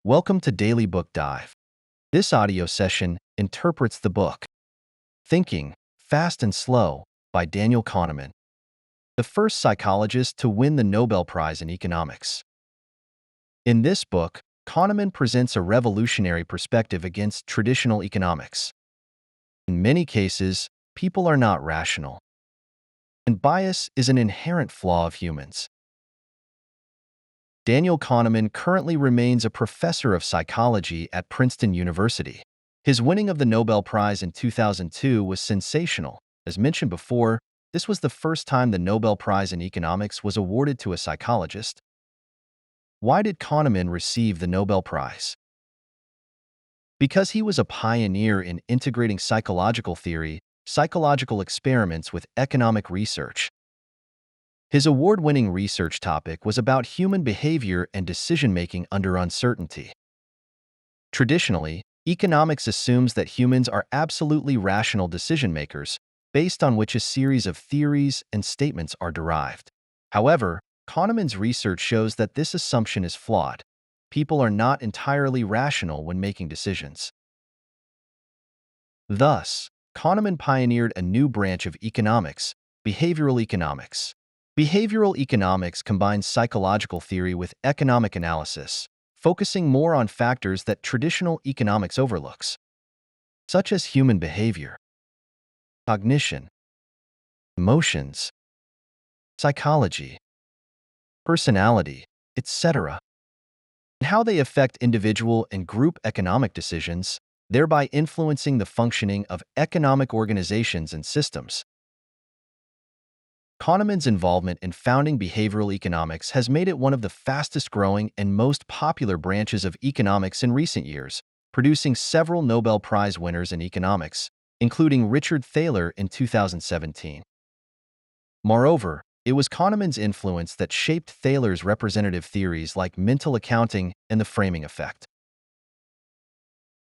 Welcome to Daily Book Dive. This audio session interprets the book Thinking, Fast and Slow by Daniel Kahneman, the first psychologist to win the Nobel Prize in economics. In this book, Kahneman presents a revolutionary perspective against traditional economics. In many cases, people are not rational, and bias is an inherent flaw of humans. Daniel Kahneman currently remains a professor of psychology at Princeton University. His winning of the Nobel Prize in 2002 was sensational. As mentioned before, this was the first time the Nobel Prize in economics was awarded to a psychologist. Why did Kahneman receive the Nobel Prize? Because he was a pioneer in integrating psychological theory, psychological experiments with economic research. His award-winning research topic was about human behavior and decision-making under uncertainty. Traditionally, economics assumes that humans are absolutely rational decision-makers, based on which a series of theories and statements are derived. However, Kahneman's research shows that this assumption is flawed. People are not entirely rational when making decisions. Thus, Kahneman pioneered a new branch of economics, behavioral economics. Behavioral economics combines psychological theory with economic analysis, focusing more on factors that traditional economics overlooks, such as human behavior, cognition, emotions, psychology, personality, etc., and how they affect individual and group economic decisions, thereby influencing the functioning of economic organizations and systems. Kahneman's involvement in founding behavioral economics has made it one of the fastest-growing and most popular branches of economics in recent years, producing several Nobel Prize winners in economics, including Richard Thaler in 2017. Moreover, it was Kahneman's influence that shaped Thaler's representative theories like mental accounting and the framing effect.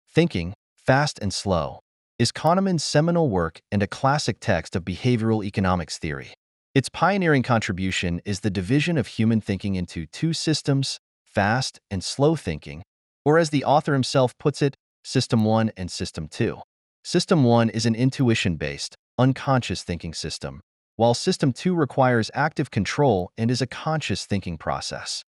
Thinking, Fast and Slow is Kahneman's seminal work and a classic text of behavioral economics theory. Its pioneering contribution is the division of human thinking into two systems, fast and slow thinking, or as the author himself puts it, System 1 and System 2. System 1 is an intuition-based, unconscious thinking system, while System 2 requires active control and is a conscious thinking process.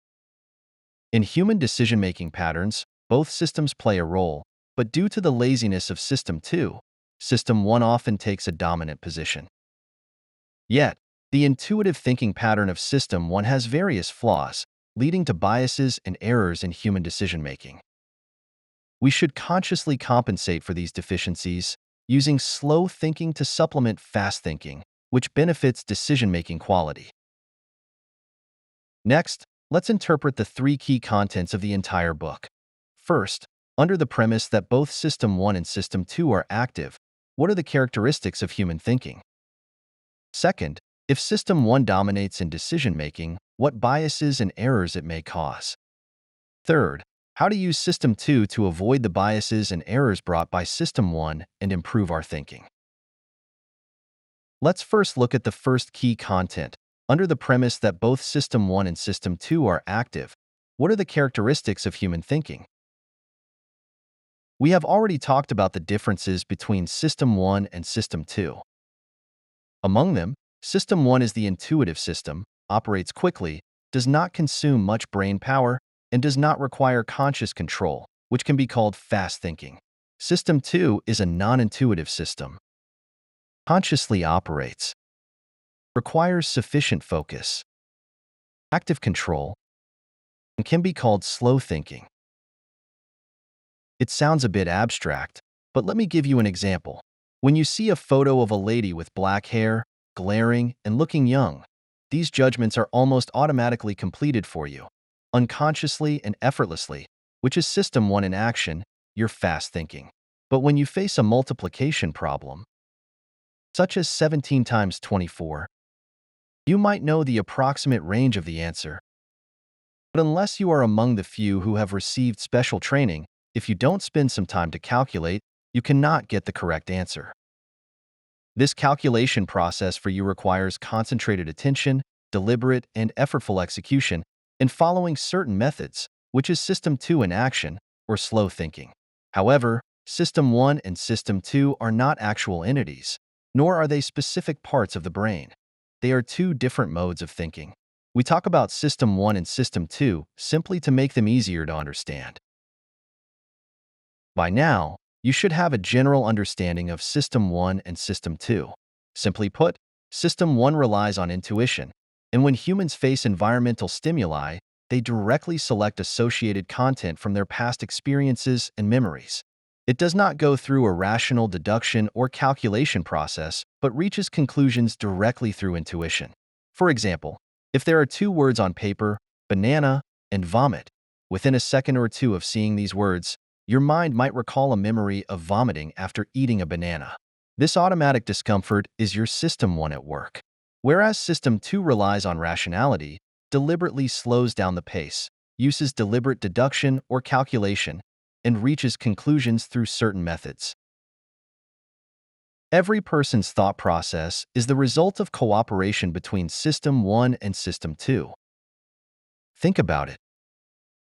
In human decision-making patterns, both systems play a role, but due to the laziness of System 2, System 1 often takes a dominant position. Yet, the intuitive thinking pattern of System 1 has various flaws, leading to biases and errors in human decision-making. We should consciously compensate for these deficiencies, using slow thinking to supplement fast thinking, which benefits decision-making quality. Next, let's interpret the three key contents of the entire book. First, under the premise that both System 1 and System 2 are active, what are the characteristics of human thinking? Second, if System 1 dominates in decision-making, what biases and errors it may cause. Third, how to use System 2 to avoid the biases and errors brought by System 1 and improve our thinking. Let's first look at the first key content. Under the premise that both System 1 and System 2 are active, what are the characteristics of human thinking? We have already talked about the differences between System 1 and System 2. Among them, System 1 is the intuitive system, operates quickly, does not consume much brain power, and does not require conscious control, which can be called fast thinking. System 2 is a non-intuitive system, consciously operates, requires sufficient focus, active control, and can be called slow thinking. It sounds a bit abstract, but let me give you an example. When you see a photo of a lady with black hair, glaring, and looking young, these judgments are almost automatically completed for you, unconsciously and effortlessly, which is System 1 in action, your fast thinking. But when you face a multiplication problem, such as 17 times 24, you might know the approximate range of the answer. But unless you are among the few who have received special training, if you don't spend some time to calculate, you cannot get the correct answer. This calculation process for you requires concentrated attention, deliberate and effortful execution, and following certain methods, which is System 2 in action, or slow thinking. However, System 1 and System 2 are not actual entities, nor are they specific parts of the brain. They are two different modes of thinking. We talk about System 1 and System 2 simply to make them easier to understand. By now, you should have a general understanding of System 1 and System 2. Simply put, System 1 relies on intuition, and when humans face environmental stimuli, they directly select associated content from their past experiences and memories. It does not go through a rational deduction or calculation process, but reaches conclusions directly through intuition. For example, if there are two words on paper, banana and vomit, within a second or two of seeing these words, your mind might recall a memory of vomiting after eating a banana. This automatic discomfort is your System 1 at work. Whereas System 2 relies on rationality, deliberately slows down the pace, uses deliberate deduction or calculation, and reaches conclusions through certain methods. Every person's thought process is the result of cooperation between System 1 and System 2. Think about it.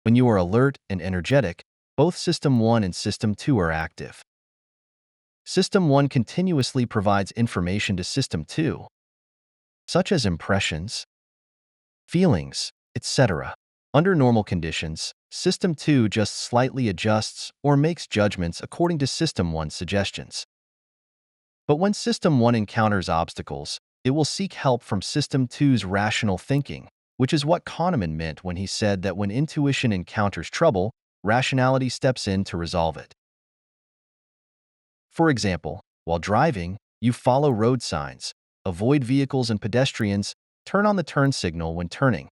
When you are alert and energetic, both System 1 and System 2 are active. System 1 continuously provides information to System 2, such as impressions, feelings, etc. Under normal conditions, System 2 just slightly adjusts or makes judgments according to System 1's suggestions. But when System 1 encounters obstacles, it will seek help from System 2's rational thinking, which is what Kahneman meant when he said that when intuition encounters trouble, rationality steps in to resolve it. For example, while driving, you follow road signs, avoid vehicles and pedestrians, turn on the turn signal when turning.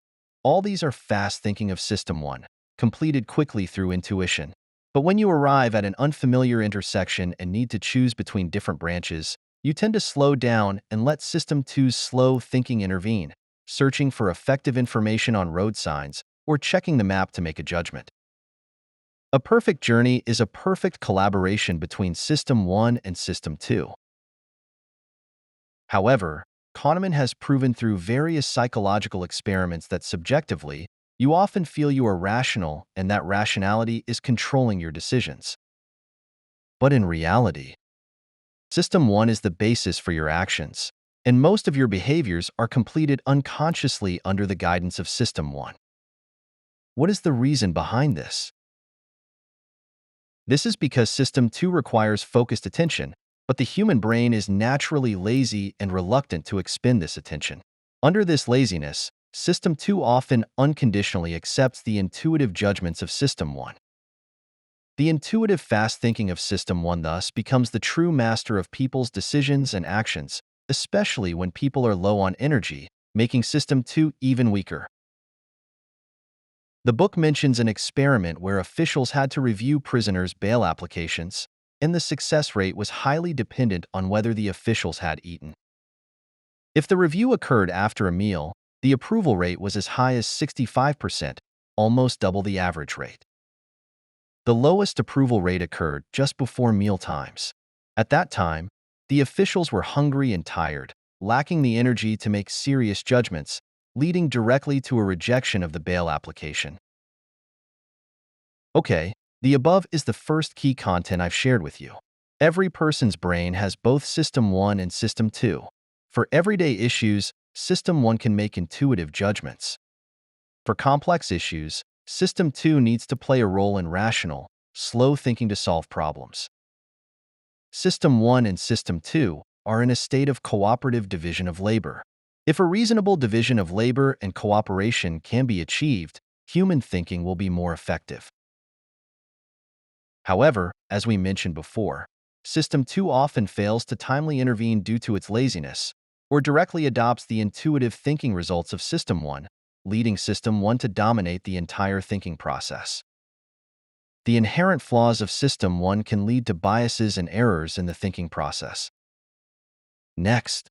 All these are fast thinking of System 1, completed quickly through intuition. But when you arrive at an unfamiliar intersection and need to choose between different branches, you tend to slow down and let System 2's slow thinking intervene, searching for effective information on road signs or checking the map to make a judgment. A perfect journey is a perfect collaboration between System 1 and System 2. However, Kahneman has proven through various psychological experiments that subjectively, you often feel you are rational and that rationality is controlling your decisions. But in reality, System 1 is the basis for your actions, and most of your behaviors are completed unconsciously under the guidance of System 1. What is the reason behind this? This is because System 2 requires focused attention, but the human brain is naturally lazy and reluctant to expend this attention. Under this laziness, System 2 often unconditionally accepts the intuitive judgments of System 1. The intuitive fast thinking of System 1 thus becomes the true master of people's decisions and actions, especially when people are low on energy, making System 2 even weaker. The book mentions an experiment where officials had to review prisoners' bail applications, and the success rate was highly dependent on whether the officials had eaten. If the review occurred after a meal, the approval rate was as high as 65%, almost double the average rate. The lowest approval rate occurred just before meal times. At that time, the officials were hungry and tired, lacking the energy to make serious judgments, leading directly to a rejection of the bail application. Okay, the above is the first key content I've shared with you. Every person's brain has both System 1 and System 2. For everyday issues, System 1 can make intuitive judgments. For complex issues, System 2 needs to play a role in rational, slow thinking to solve problems. System 1 and System 2 are in a state of cooperative division of labor. If a reasonable division of labor and cooperation can be achieved, human thinking will be more effective. However, as we mentioned before, System 2 often fails to timely intervene due to its laziness, or directly adopts the intuitive thinking results of System 1, leading System 1 to dominate the entire thinking process. The inherent flaws of System 1 can lead to biases and errors in the thinking process. Next,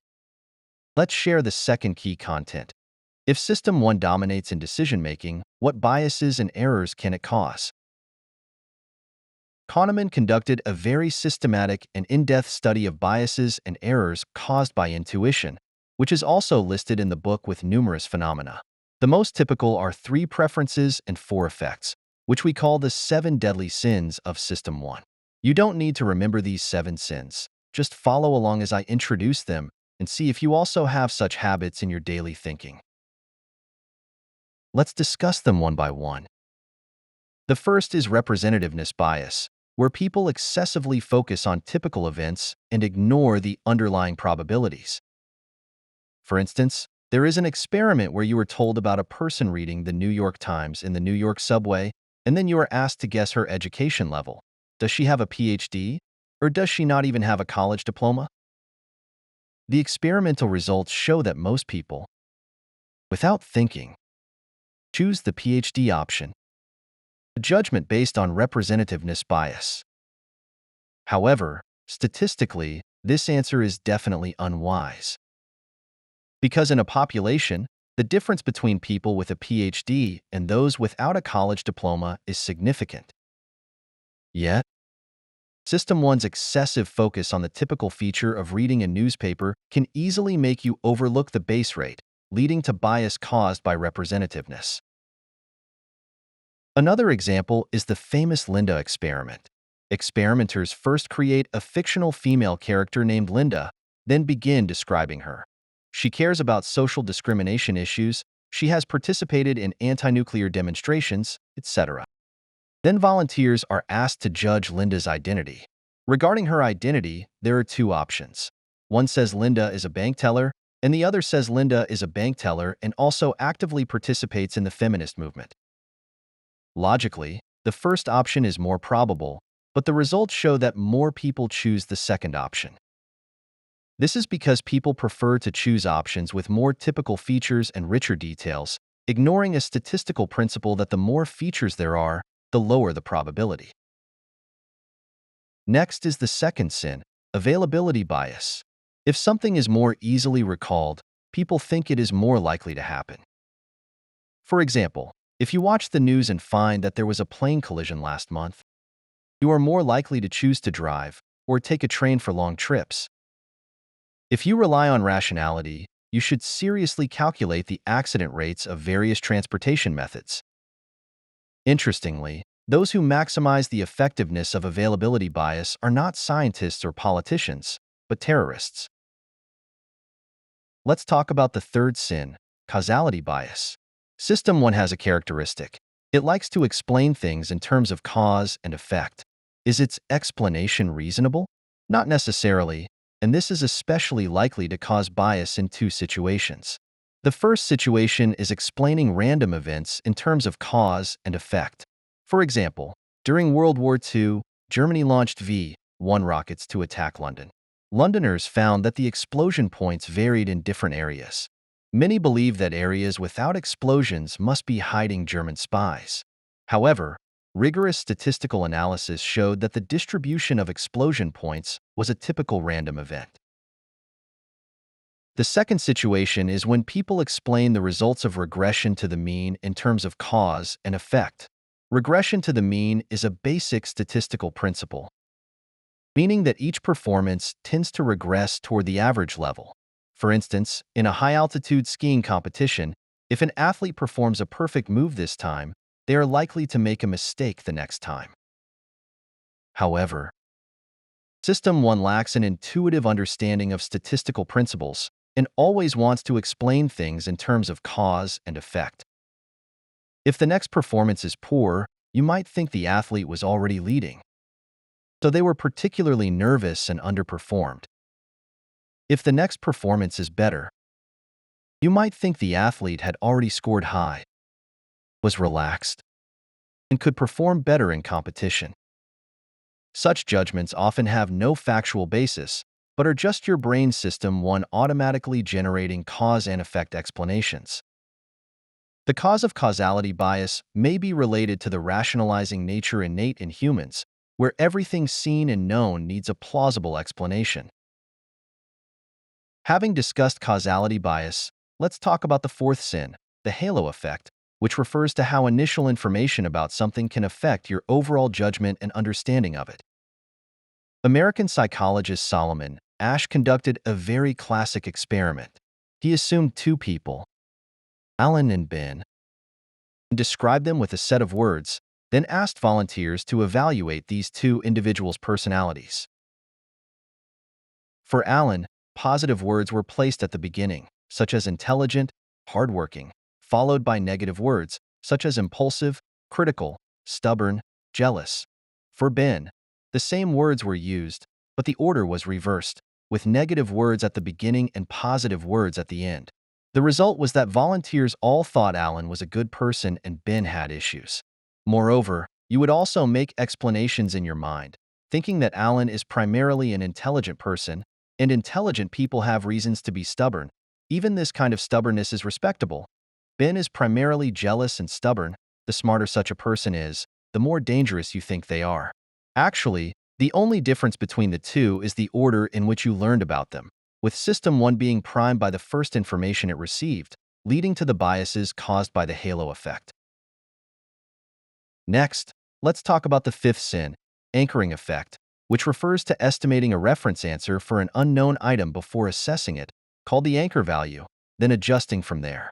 let's share the second key content. If System 1 dominates in decision-making, what biases and errors can it cause? Kahneman conducted a very systematic and in-depth study of biases and errors caused by intuition, which is also listed in the book with numerous phenomena. The most typical are 3 preferences and 4 effects. which we call the 7 deadly sins of System 1. You don't need to remember these 7 sins. Just follow along as I introduce them and see if you also have such habits in your daily thinking. Let's discuss them one by one. The first is representativeness bias, where people excessively focus on typical events and ignore the underlying probabilities. For instance, there is an experiment where you were told about a person reading the New York Times in the New York subway, and then you are asked to guess her education level. Does she have a PhD? Or does she not even have a college diploma? The experimental results show that most people, without thinking, choose the PhD option, a judgment based on representativeness bias. However, statistically, this answer is definitely unwise. Because in a population, the difference between people with a PhD and those without a college diploma is significant. Yet, System 1's excessive focus on the typical feature of reading a newspaper can easily make you overlook the base rate, leading to bias caused by representativeness. Another example is the famous Linda experiment. Experimenters first create a fictional female character named Linda, then begin describing her. She cares about social discrimination issues, she has participated in anti-nuclear demonstrations, etc. Then volunteers are asked to judge Linda's identity. Regarding her identity, there are 2 options. One says Linda is a bank teller, and the other says Linda is a bank teller and also actively participates in the feminist movement. Logically, the first option is more probable, but the results show that more people choose the second option. This is because people prefer to choose options with more typical features and richer details, ignoring a statistical principle that the more features there are, the lower the probability. Next is the second sin, availability bias. If something is more easily recalled, people think it is more likely to happen. For example, if you watch the news and find that there was a plane collision last month, you are more likely to choose to drive or take a train for long trips. If you rely on rationality, you should seriously calculate the accident rates of various transportation methods. Interestingly, those who maximize the effectiveness of availability bias are not scientists or politicians, but terrorists. Let's talk about the third sin, causality bias. System 1 has a characteristic. It likes to explain things in terms of cause and effect. Is its explanation reasonable? Not necessarily, and this is especially likely to cause bias in 2 situations. The first situation is explaining random events in terms of cause and effect. For example, during World War II, Germany launched V-1 rockets to attack London. Londoners found that the explosion points varied in different areas. Many believe that areas without explosions must be hiding German spies. However, rigorous statistical analysis showed that the distribution of explosion points was a typical random event. The second situation is when people explain the results of regression to the mean in terms of cause and effect. Regression to the mean is a basic statistical principle, meaning that each performance tends to regress toward the average level. For instance, in a high-altitude skiing competition, if an athlete performs a perfect move this time, they are likely to make a mistake the next time. However, System 1 lacks an intuitive understanding of statistical principles and always wants to explain things in terms of cause and effect. If the next performance is poor, you might think the athlete was already leading, so they were particularly nervous and underperformed. If the next performance is better, you might think the athlete had already scored high, was relaxed, and could perform better in competition. Such judgments often have no factual basis, but are just your brain system 1 automatically generating cause and effect explanations. The cause of causality bias may be related to the rationalizing nature innate in humans, where everything seen and known needs a plausible explanation. Having discussed causality bias, let's talk about the fourth sin, the halo effect, which refers to how initial information about something can affect your overall judgment and understanding of it. American psychologist Solomon Asch conducted a very classic experiment. He assumed 2 people, Alan and Ben, and described them with a set of words, then asked volunteers to evaluate these two individuals' personalities. For Alan, positive words were placed at the beginning, such as intelligent, hardworking, followed by negative words, such as impulsive, critical, stubborn, jealous. For Ben, the same words were used, but the order was reversed, with negative words at the beginning and positive words at the end. The result was that volunteers all thought Alan was a good person and Ben had issues. Moreover, you would also make explanations in your mind, thinking that Alan is primarily an intelligent person, and intelligent people have reasons to be stubborn. Even this kind of stubbornness is respectable. Ben is primarily jealous and stubborn. The smarter such a person is, the more dangerous you think they are. Actually, the only difference between the two is the order in which you learned about them, with System 1 being primed by the first information it received, leading to the biases caused by the halo effect. Next, let's talk about the fifth sin, anchoring effect, which refers to estimating a reference answer for an unknown item before assessing it, called the anchor value, then adjusting from there.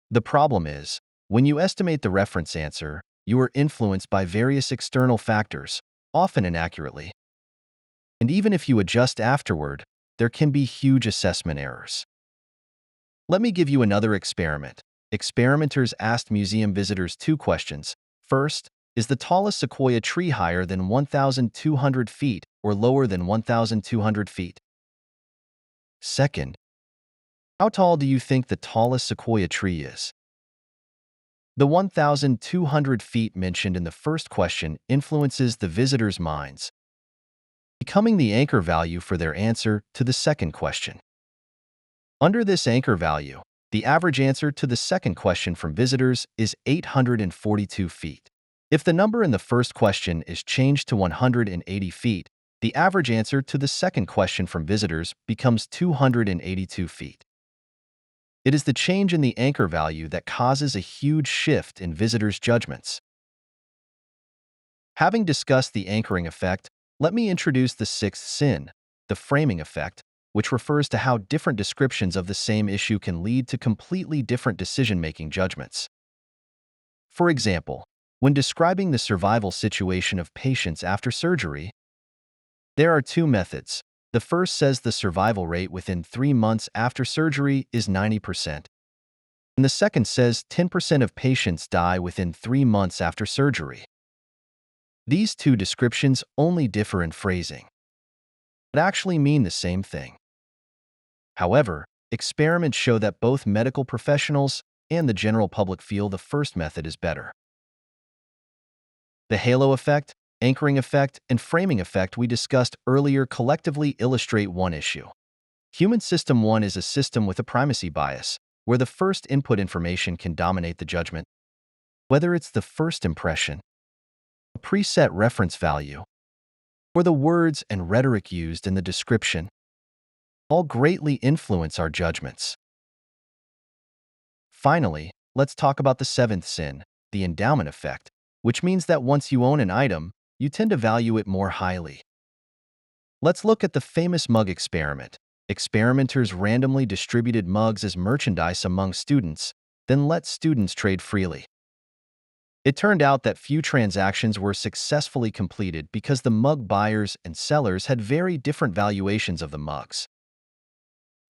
The problem is, when you estimate the reference answer, you are influenced by various external factors, often inaccurately. And even if you adjust afterward, there can be huge assessment errors. Let me give you another experiment. Experimenters asked museum visitors two questions. First, is the tallest sequoia tree higher than 1,200 feet or lower than 1,200 feet? Second, how tall do you think the tallest sequoia tree is? The 1,200 feet mentioned in the first question influences the visitors' minds, becoming the anchor value for their answer to the second question. Under this anchor value, the average answer to the second question from visitors is 842 feet. If the number in the first question is changed to 180 feet, the average answer to the second question from visitors becomes 282 feet. It is the change in the anchor value that causes a huge shift in visitors' judgments. Having discussed the anchoring effect, let me introduce the sixth sin, the framing effect, which refers to how different descriptions of the same issue can lead to completely different decision-making judgments. For example, when describing the survival situation of patients after surgery, there are two methods. The first says the survival rate within 3 months after surgery is 90%. And the second says 10% of patients die within 3 months after surgery. These two descriptions only differ in phrasing, but actually mean the same thing. However, experiments show that both medical professionals and the general public feel the first method is better. The halo effect, anchoring effect, and framing effect we discussed earlier collectively illustrate one issue. Human System 1 is a system with a primacy bias, where the first input information can dominate the judgment. Whether it's the first impression, a preset reference value, or the words and rhetoric used in the description, all greatly influence our judgments. Finally, let's talk about the seventh sin, the endowment effect, which means that once you own an item, you tend to value it more highly. Let's look at the famous mug experiment. Experimenters randomly distributed mugs as merchandise among students, then let students trade freely. It turned out that few transactions were successfully completed because the mug buyers and sellers had very different valuations of the mugs.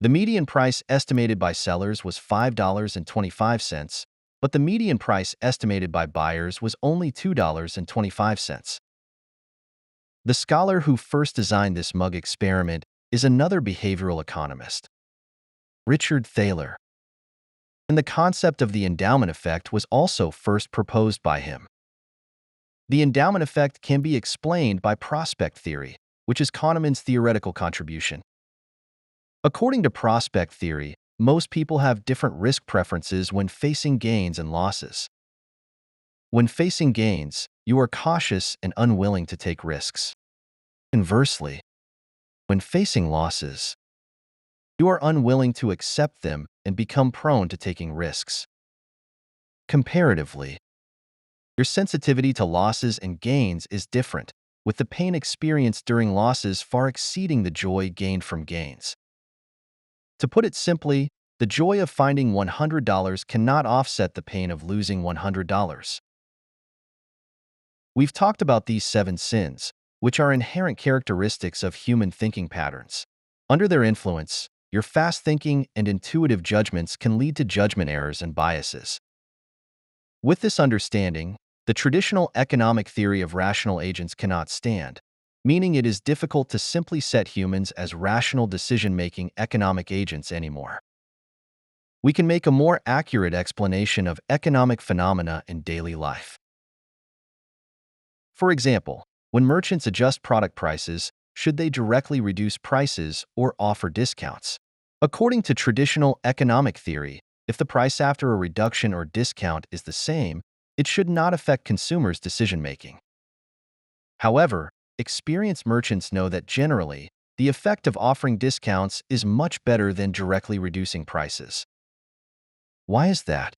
The median price estimated by sellers was $5.25, but the median price estimated by buyers was only $2.25. The scholar who first designed this mug experiment is another behavioral economist, Richard Thaler, and the concept of the endowment effect was also first proposed by him. The endowment effect can be explained by prospect theory, which is Kahneman's theoretical contribution. According to prospect theory, most people have different risk preferences when facing gains and losses. When facing gains, you are cautious and unwilling to take risks. Conversely, when facing losses, you are unwilling to accept them and become prone to taking risks. Comparatively, your sensitivity to losses and gains is different, with the pain experienced during losses far exceeding the joy gained from gains. To put it simply, the joy of finding $100 cannot offset the pain of losing $100. We've talked about these 7 sins, which are inherent characteristics of human thinking patterns. Under their influence, your fast thinking and intuitive judgments can lead to judgment errors and biases. With this understanding, the traditional economic theory of rational agents cannot stand, meaning it is difficult to simply set humans as rational decision-making economic agents anymore. We can make a more accurate explanation of economic phenomena in daily life. For example, when merchants adjust product prices, should they directly reduce prices or offer discounts? According to traditional economic theory, if the price after a reduction or discount is the same, it should not affect consumers' decision-making. However, experienced merchants know that generally, the effect of offering discounts is much better than directly reducing prices. Why is that?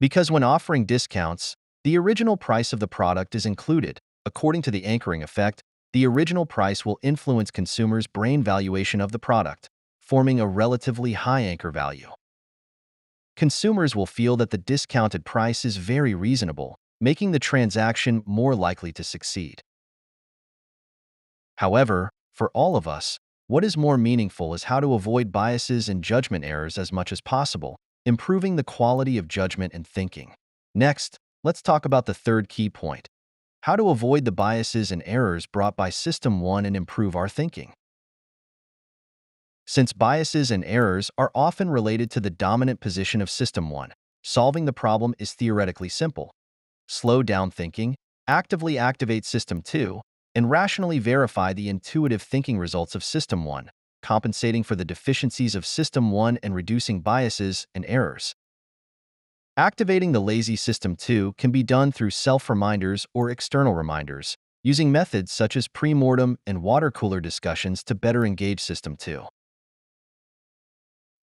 Because when offering discounts, the original price of the product is included. According to the anchoring effect, the original price will influence consumers' brain valuation of the product, forming a relatively high anchor value. Consumers will feel that the discounted price is very reasonable, making the transaction more likely to succeed. However, for all of us, what is more meaningful is how to avoid biases and judgment errors as much as possible, improving the quality of judgment and thinking. Next, let's talk about the third key point: how to avoid the biases and errors brought by System 1 and improve our thinking. Since biases and errors are often related to the dominant position of System 1, solving the problem is theoretically simple. Slow down thinking, actively activate System 2, and rationally verify the intuitive thinking results of System 1, compensating for the deficiencies of System 1 and reducing biases and errors. Activating the lazy System 2 can be done through self-reminders or external reminders, using methods such as pre-mortem and water cooler discussions to better engage System 2.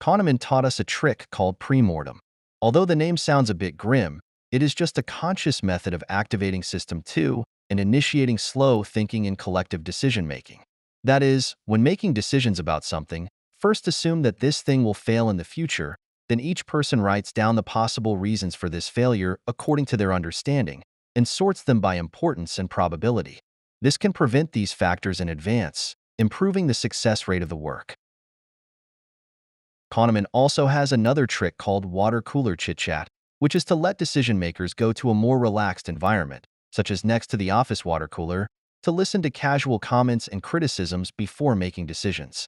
Kahneman taught us a trick called pre-mortem. Although the name sounds a bit grim, it is just a conscious method of activating System 2 and initiating slow thinking and collective decision-making. That is, when making decisions about something, first assume that this thing will fail in the future, then each person writes down the possible reasons for this failure according to their understanding and sorts them by importance and probability. This can prevent these factors in advance, improving the success rate of the work. Kahneman also has another trick called water cooler chit-chat, which is to let decision-makers go to a more relaxed environment, such as next to the office water cooler, to listen to casual comments and criticisms before making decisions.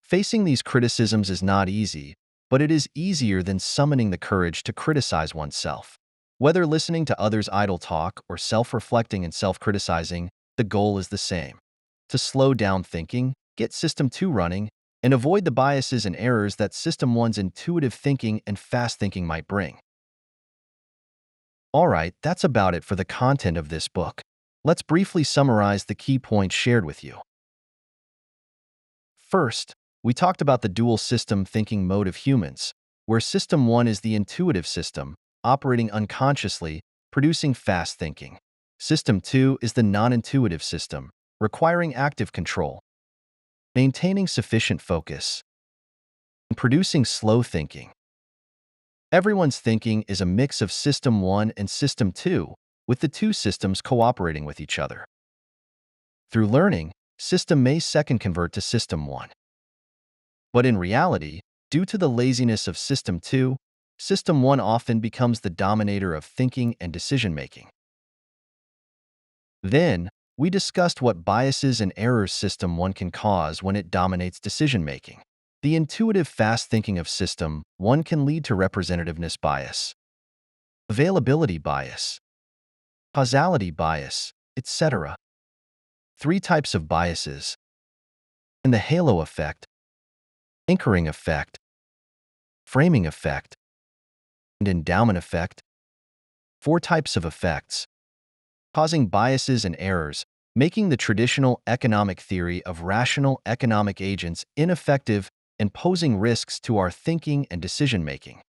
Facing these criticisms is not easy, but it is easier than summoning the courage to criticize oneself. Whether listening to others' idle talk or self-reflecting and self-criticizing, the goal is the same: to slow down thinking, get System 2 running, and avoid the biases and errors that System 1's intuitive thinking and fast thinking might bring. Alright, that's about it for the content of this book. Let's briefly summarize the key points shared with you. First, we talked about the dual system thinking mode of humans, where System 1 is the intuitive system, operating unconsciously, producing fast thinking. System 2 is the non-intuitive system, requiring active control, maintaining sufficient focus, and producing slow thinking. Everyone's thinking is a mix of System 1 and System 2, with the two systems cooperating with each other. Through learning, System may second convert to System 1. But in reality, due to the laziness of System 2, System 1 often becomes the dominator of thinking and decision-making. Then, we discussed what biases and errors System 1 can cause when it dominates decision-making. The intuitive fast thinking of System 1 can lead to representativeness bias, availability bias, causality bias, etc. 3 types of biases: and the halo effect, anchoring effect, framing effect, and endowment effect. 4 types of effects, causing biases and errors, making the traditional economic theory of rational economic agents ineffective and posing risks to our thinking and decision-making.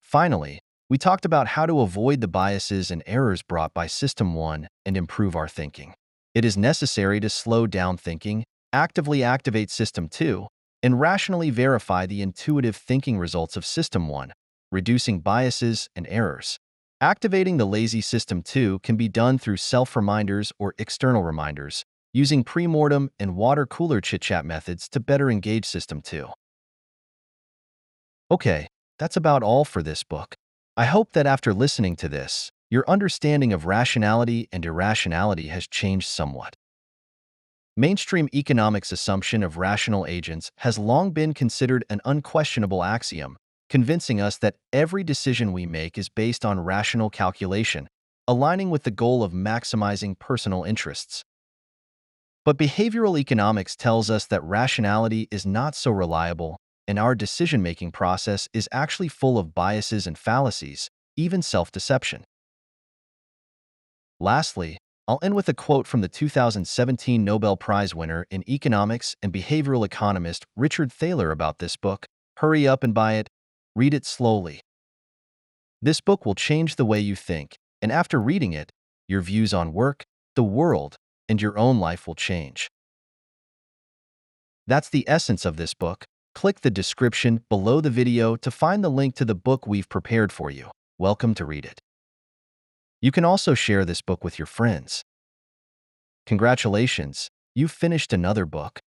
Finally, we talked about how to avoid the biases and errors brought by System 1 and improve our thinking. It is necessary to slow down thinking, actively activate System 2, and rationally verify the intuitive thinking results of System 1, reducing biases and errors. Activating the lazy system 2 can be done through self-reminders or external reminders, using pre-mortem and water cooler chit-chat methods to better engage system 2. Okay, that's about all for this book. I hope that after listening to this, your understanding of rationality and irrationality has changed somewhat. Mainstream economics' assumption of rational agents has long been considered an unquestionable axiom, convincing us that every decision we make is based on rational calculation, aligning with the goal of maximizing personal interests. But behavioral economics tells us that rationality is not so reliable, and our decision-making process is actually full of biases and fallacies, even self-deception. Lastly, I'll end with a quote from the 2017 Nobel Prize winner in economics and behavioral economist Richard Thaler about this book. Hurry up and buy it. Read it slowly. This book will change the way you think, and after reading it, your views on work, the world, and your own life will change. That's the essence of this book. Click the description below the video to find the link to the book we've prepared for you. Welcome to read it. You can also share this book with your friends. Congratulations, you've finished another book.